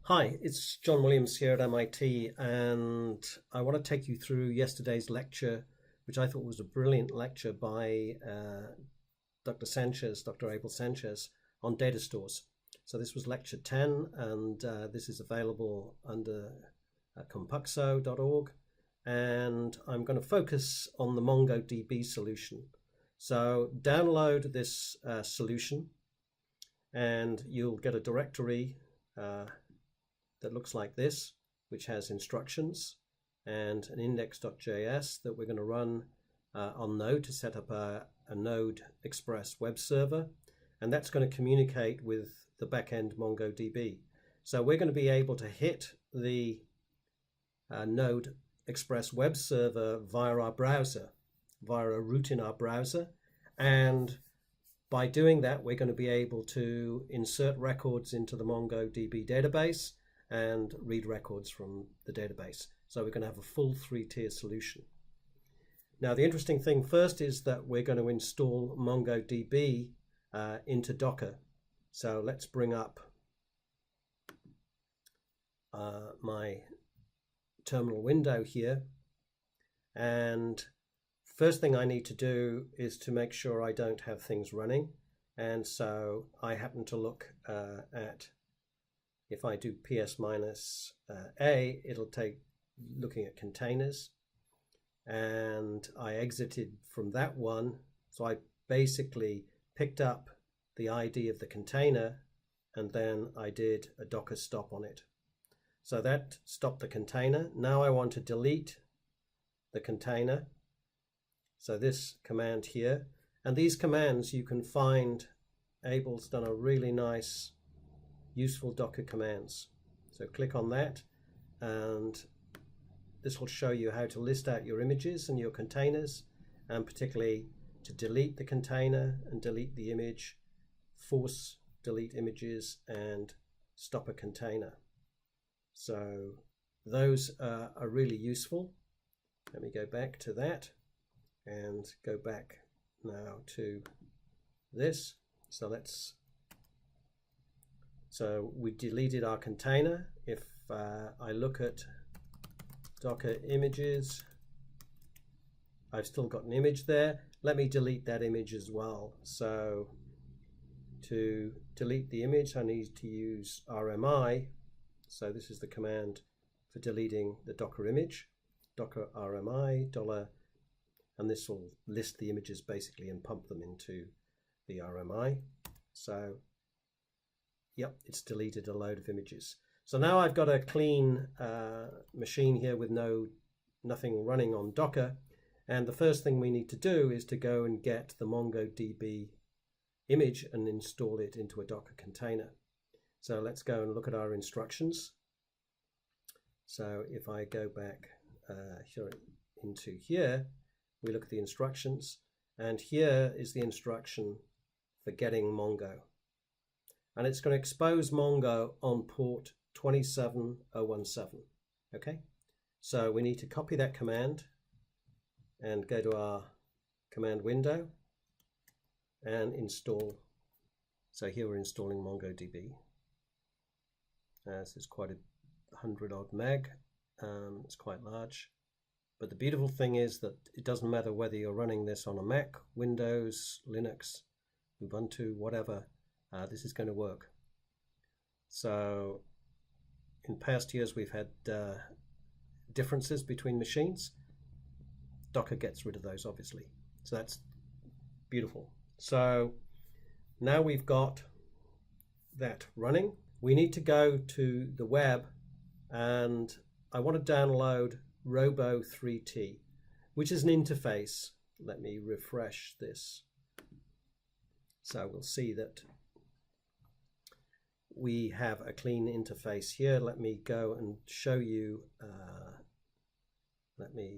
Hi, it's John Williams here at MIT, and I want to take you through yesterday's lecture, which I thought was a brilliant lecture by Dr. Abel Sanchez, on data stores. So this was lecture 10, and this is available under compuxo.org, and I'm going to focus on the MongoDB solution. So download this solution, and you'll get a directory that looks like this, which has instructions and an index.js that we're going to run on Node to set up a Node Express web server, and that's going to communicate with the backend MongoDB. So we're going to be able to hit the Node Express web server via our browser, via a route in our browser, and by doing that we're going to be able to insert records into the MongoDB database and read records from the database. So we're going to have a full 3-tier solution. Now the interesting thing first is that we're going to install MongoDB into Docker. So let's bring up my terminal window here, and first thing I need to do is to make sure I don't have things running, and so I happen to look at, if I do ps-a, it'll take looking at containers, and I exited from that one. So I basically picked up the ID of the container, and then I did a Docker stop on it. So that stopped the container. Now I want to delete the container. So this command here, and these commands you can find, Abel's done a really nice useful Docker commands. So click on that, and this will show you how to list out your images and your containers, and particularly to delete the container and delete the image, force delete images, and stop a container. So those are really useful. Let me go back to that and go back now to this. So we deleted our container. If I look at Docker images, I've still got an image there. Let me delete that image as well. So to delete the image, I need to use RMI. So this is the command for deleting the Docker image, Docker RMI $, and this will list the images basically and pump them into the RMI. So yep, it's deleted a load of images. So now I've got a clean machine here with nothing running on Docker, and the first thing we need to do is to go and get the MongoDB image and install it into a Docker container. So let's go and look at our instructions. So if I go back into here, we look at the instructions, and here is the instruction for getting Mongo. And it's going to expose Mongo on port 27017. Okay, so we need to copy that command and go to our command window and install. So here we're installing MongoDB. This is quite 100 odd meg. It's quite large. But the beautiful thing is that it doesn't matter whether you're running this on a Mac, Windows, Linux, Ubuntu, whatever. This is going to work. So in past years we've had differences between machines. Docker gets rid of those, obviously. So that's beautiful. So now we've got that running. We need to go to the web, and I want to download Robo3T, which is an interface. Let me refresh this. So we'll see that we have a clean interface here. Let me go and show you. Let me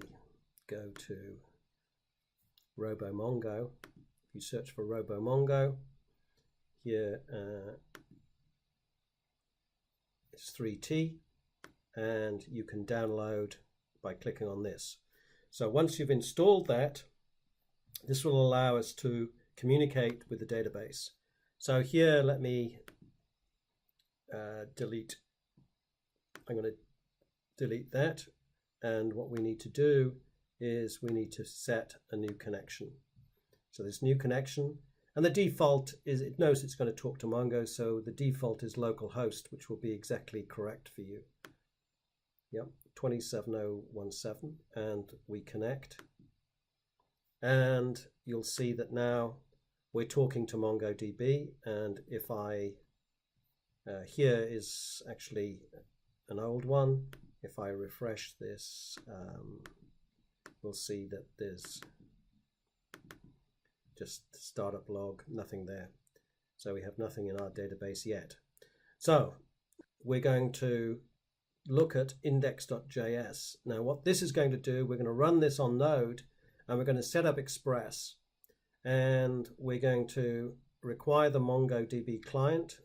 go to RoboMongo. If you search for RoboMongo, here it's 3T, and you can download by clicking on this. So once you've installed that, this will allow us to communicate with the database. So here, let me delete I'm going to delete that. And what we need to do is we need to set a new connection. So this new connection, and the default is, it knows it's going to talk to Mongo, so the default is localhost, which will be exactly correct for you. Yep, 27017, and we connect. And you'll see that now we're talking to MongoDB, and if I, here is actually an old one. If I refresh this, we'll see that there's just startup log, nothing there. So we have nothing in our database yet. So we're going to look at index.js. Now what this is going to do, we're going to run this on Node, and we're going to set up Express, and we're going to require the MongoDB client,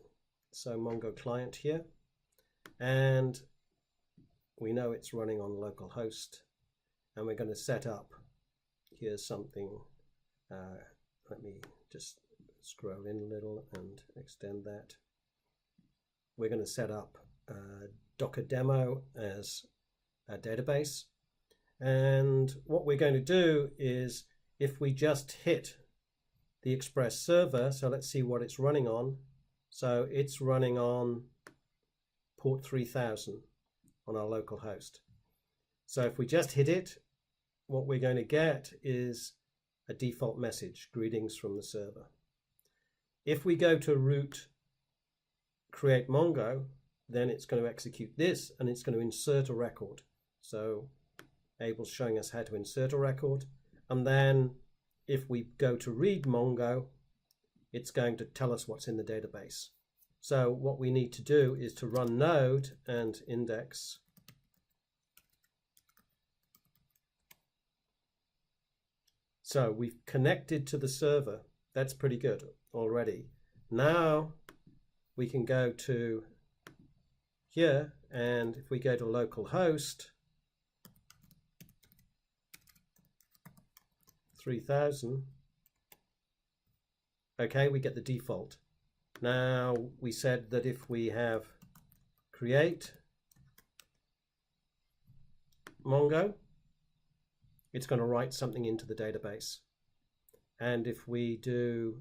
so Mongo client here, and we know it's running on localhost, and we're going to set up, here's something, let me just scroll in a little and extend that. We're going to set up Docker demo as a database, and what we're going to do is, if we just hit the Express server, so let's see what it's running on. So it's running on port 3000 on our local host. So if we just hit it, what we're going to get is a default message, greetings from the server. If we go to root create Mongo, then it's going to execute this, and it's going to insert a record. So Abel's showing us how to insert a record, and then if we go to read Mongo, it's going to tell us what's in the database. So what we need to do is to run node and index. So we've connected to the server. That's pretty good already. Now we can go to here, and if we go to localhost 3000, okay, we get the default. Now we said that if we have create Mongo, it's going to write something into the database. And if we do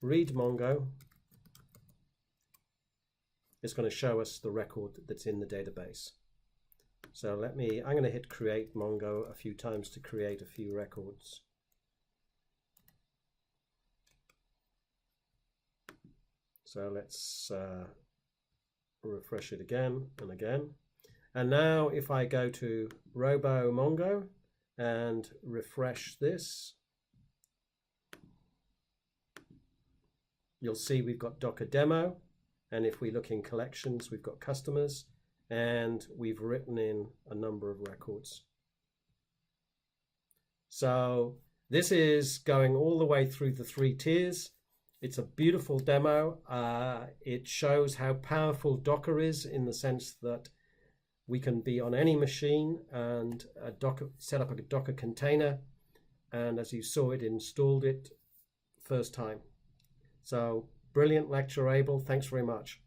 read Mongo, it's going to show us the record that's in the database. So I'm going to hit create Mongo a few times to create a few records. So let's refresh it again and again. And now if I go to Robo Mongo and refresh this, you'll see we've got Docker demo. And if we look in collections, we've got customers, and we've written in a number of records. So this is going all the way through the 3 tiers. It's a beautiful demo. It shows how powerful Docker is, in the sense that we can be on any machine and set up a Docker container, and as you saw, it installed it first time. So brilliant lecture, Abel. Thanks very much.